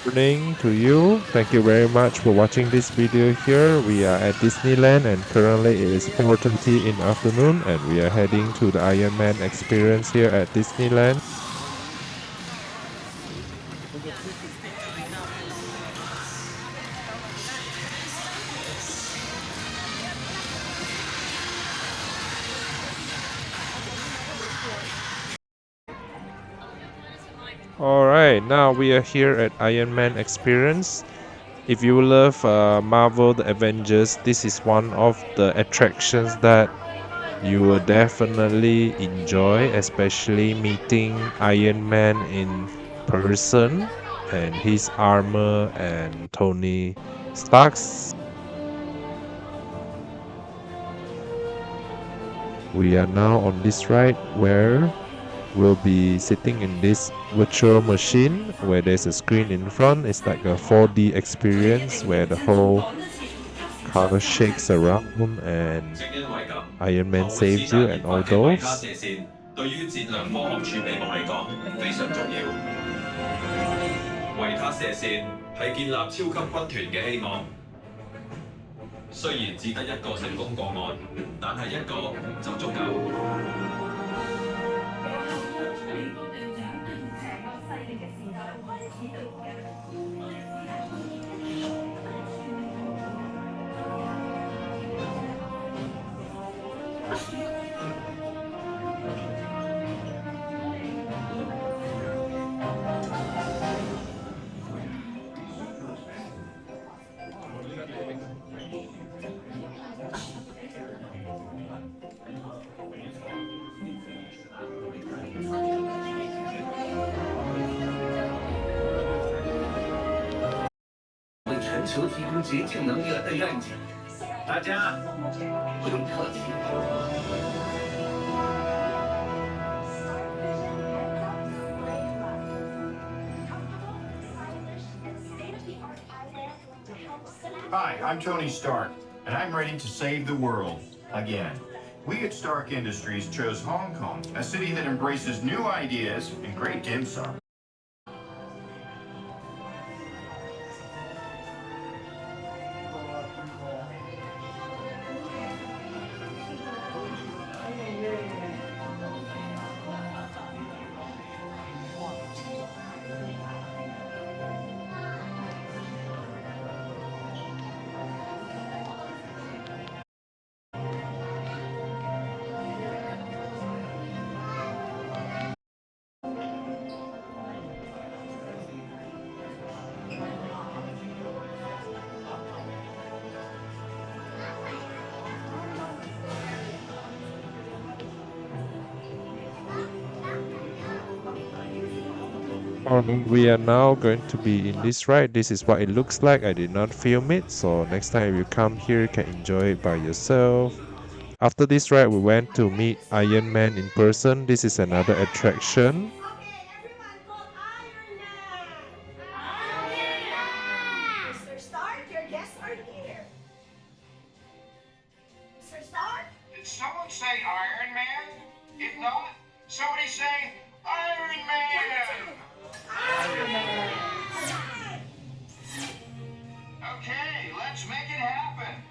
Morning to you. Thank you very much for watching this video here. We are at Disneyland and currently it is 4:30 in afternoon and we are heading to the Iron Man experience here at Disneyland. Alright, now we are here at Iron Man experience. If you love Marvel the Avengers, this is one of the attractions that you will definitely enjoy, especially meeting Iron Man in person and his armor and Tony Stark's. We are now on this ride where we'll be sitting in this virtual machine where there's a screen in front. It's like a 4D experience where the whole car shakes around and Iron Man saves you and all those. ？Hi, I'm Tony Stark, and I'm ready to save the world again. We at Stark Industries chose Hong Kong, a city that embraces new ideas and great dim sum. We are now going to be in this ride. This is what it looks like. I did not film it, so next time you come here, you can enjoy it by yourself. After this ride, we went to meet Iron Man in person. This is another attraction. Mr. Stark, your guests are here. Mr. Stark? Did someone say Iron Man? If not, somebody say Iron Man! Iron Man. Okay, let's make it happen.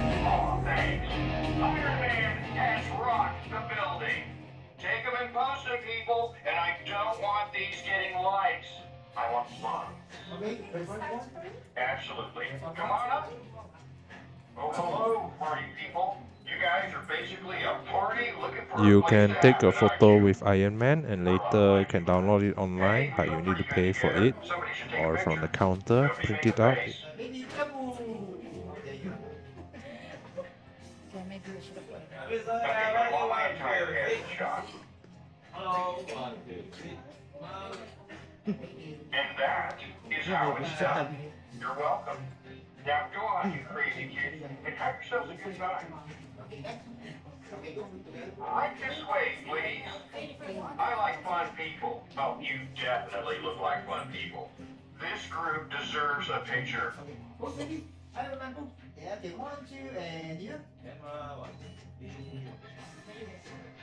Oh, thanks. Iron Man has rocked the building. Take them and post them, people, and I don't want these getting likes. I want fun. Absolutely. Come on up. Oh, hello, party people. You guys are basically a party looking for You a place can to take have a a night photo shoot. with Iron Man and later you can download it online, Hey, but we you look need to pretty good pay for together. it Somebody should take a or from picture. the counter, Show me print your it out. face. Okay, I want my entire head shot. And that is how it's done. You're welcome. Now go on, you crazy kids, and have yourselves a good time. Right this way, please. I like fun fun people. Oh, you definitely look like fun people. This group deserves a picture. Okay. Iron Man. Yeah, okay, 1, 2, and you. Camera, 1, 2, 3.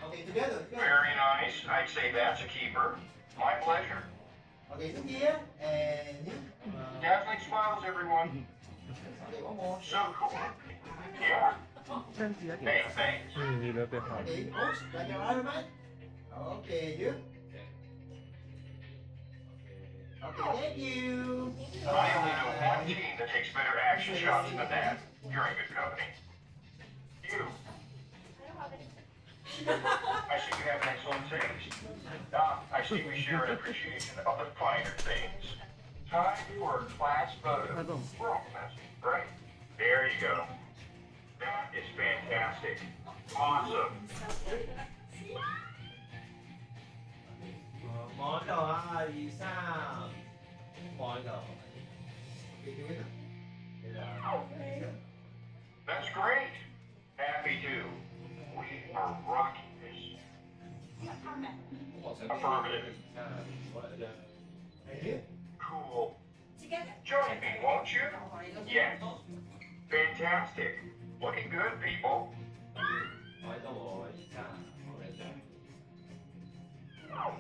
Okay, together. Very nice. I'd say that's a keeper. My pleasure. Okay, look here, and you. Dazzling smiles, everyone. Okay, one more. So cool. Yeah. Hey, thanks. 你的电话。 Okay, pose like your Iron Man. Okay, you. Okay, thank you. I only know one team that takes better action shots than that. You're in good company. You. I see you have an excellent taste. I see we share an appreciation of the finer things. Time for a class photo. We're all messy, right? There you go. That is fantastic. Awesome. Model 2, 3. Model. Okay, together. That's great. Happy to. We are rocking this. Affirmative. And you. Cool. Together. Join me, won't you? Yes. Fantastic. Looking good, people.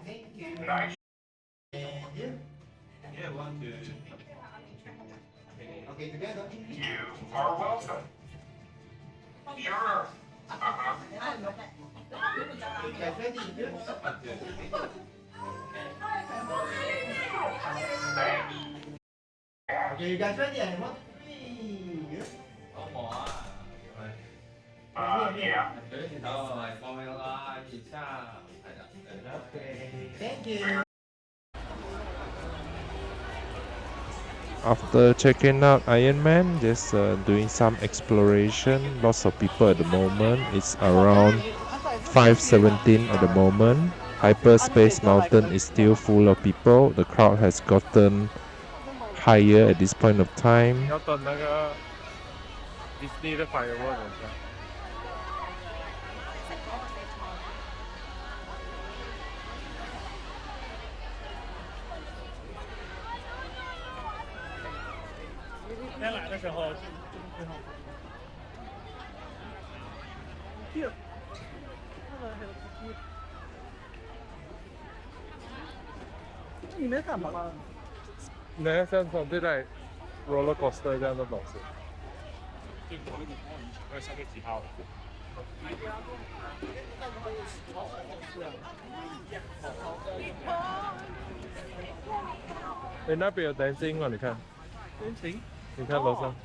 Thank you. Nice. And you. Okay, together. You are welcome. Sure. Uh-huh. Okay, guys ready? You. Thanks. Okay, you guys ready? And 1, 2, 3. You. Yeah. Okay, thank you. After checking out Iron Man, just doing some exploration. Lots of people at the moment. It's around 5:17 at the moment. Hyperspace Mountain is still full of people. The crowd has gotten higher at this point of time. 要等那个 Disney 的 firework 等一下。先来的时候是最后。你没干嘛？那像从这台 roller coaster 这样的东西。就我们要下个几号？哎，那边有担心哦，你看。担心？你看楼上。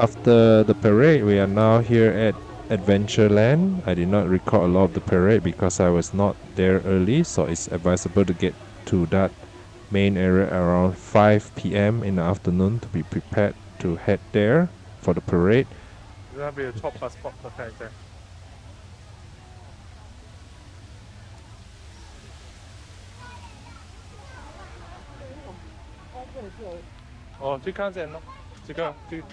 After the parade, we are now here at Adventureland. I did not record a lot of the parade because I was not there early, so it's advisable to get to that main area around 5 p.m. in the afternoon to be prepared to head there for the parade. 那边有 top bus spot 的看一下。哦，去看先咯，这个去。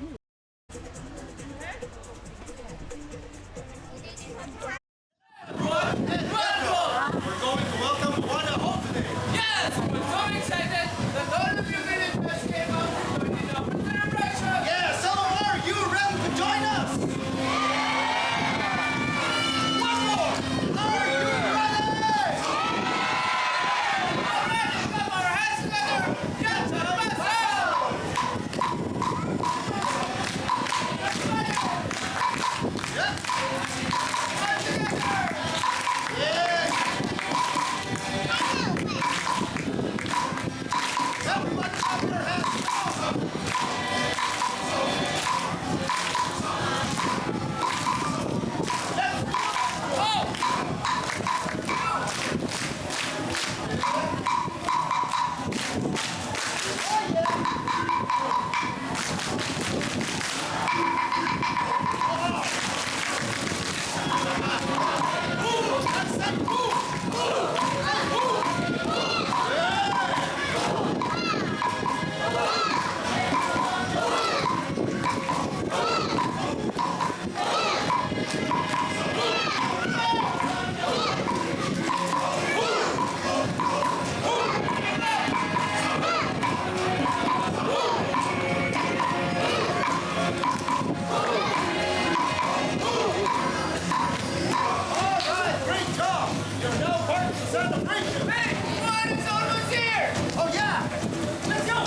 We're going to welcome Moana home today. Yes, we're so excited that all of you villagers came out to join in our celebration. Yeah, so are you ready to join us? One more. Are you ready? Already, clap our hands together. Yes, Everyone clap your hands. Great job! You're now part of the celebration! hey, Moana's almost here. Oh yeah! Let's go!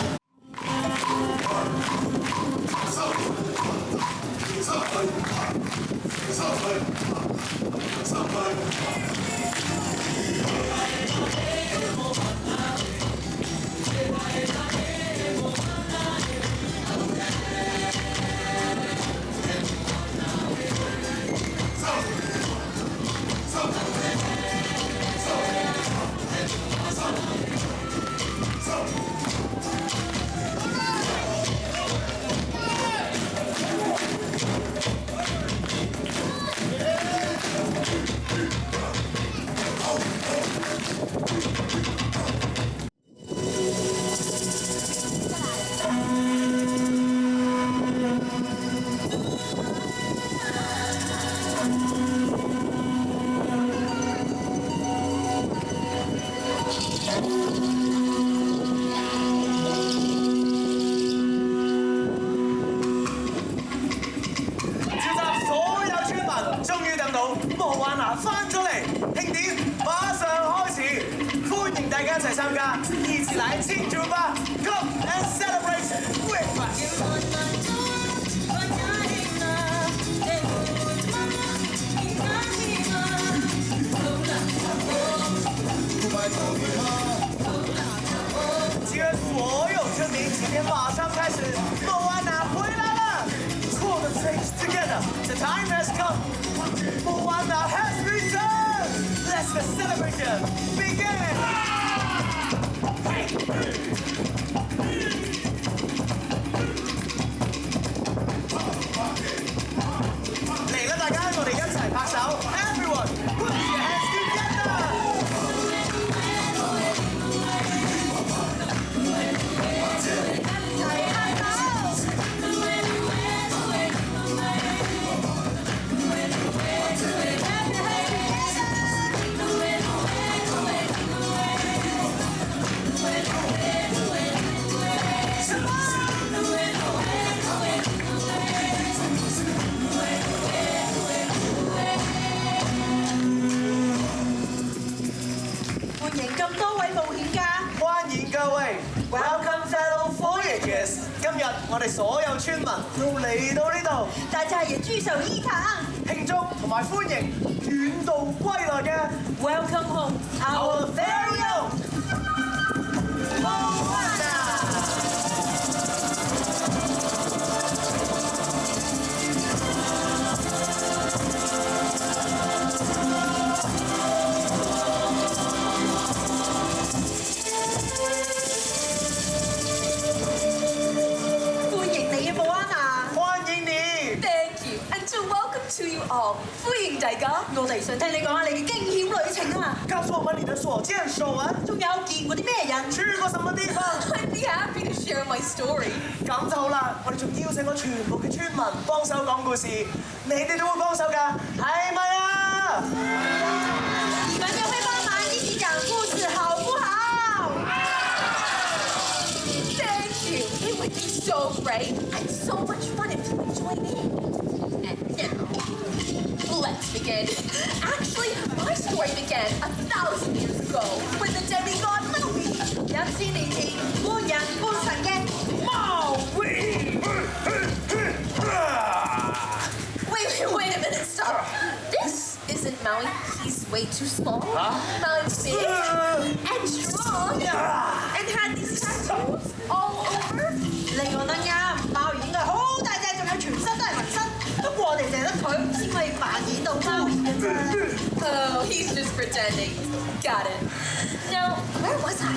Moana 翻咗嚟，慶典馬上開始，歡迎大家一齊參加，一起來慶祝吧！Come and celebrate with us！既然所有村民今天马上开始，Moana 回来了！Pull the things together, the time has come. Moana has returned. Let the celebration begin. 嚟啦，大家，我哋一齊拍手 ！Everyone, put your hands together. 歡迎咁多位冒險家，歡迎各位 ，Welcome fellow voyagers。今日我哋所有村民都嚟到呢度，大家也聚首一堂。慶祝同埋歡迎遠道歸來嘅 Welcome home, our our very own Moana。歡迎你啊，Moana。歡迎你。 Thank you and to welcome to you all。歡迎大家，我哋想聽你講下你嘅驚險旅程啊！告訴我們你的所見所聞，仲有見過啲咩人去過什麼地方？ ？I'd be happy to share. share my story. 咁就好啦，我哋仲邀請咗全部嘅村民幫手講故事，你哋都會幫手㗎，係咪啊？你们也会帮忙一起讲故事，好不好？Thank you. It would be so great and so much fun if you would join in. And now, let's begin. Actually, my story began 1,000 years ago with the demigod Maui. 1000年前，半人半神嘅 Maui。Wait a minute, stop. This isn't Maui. He's way too small. Maui's big and strong and had these tattoos all over. 你講得啱，鮑魚應該好大隻，仲有全身都係紋身。不過我哋淨係得佢先可以扮演到鮑魚嘅啫。Oh, he's just pretending. Got it. Now, where was I?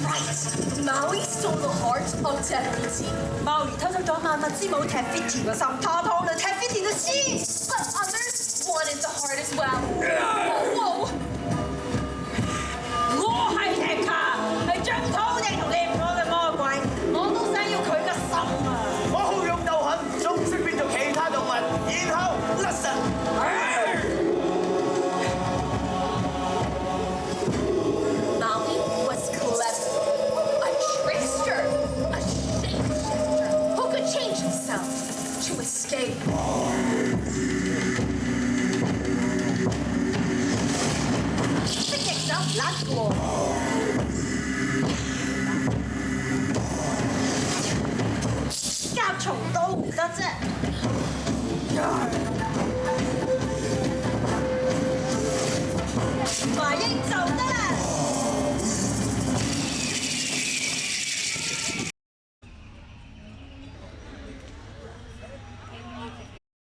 Right. Maui stole the heart of Tefiti. Maui 偷走咗萬物之母 Tefiti 個心，他偷了 Tefiti 的心。But others wanted the heart as well.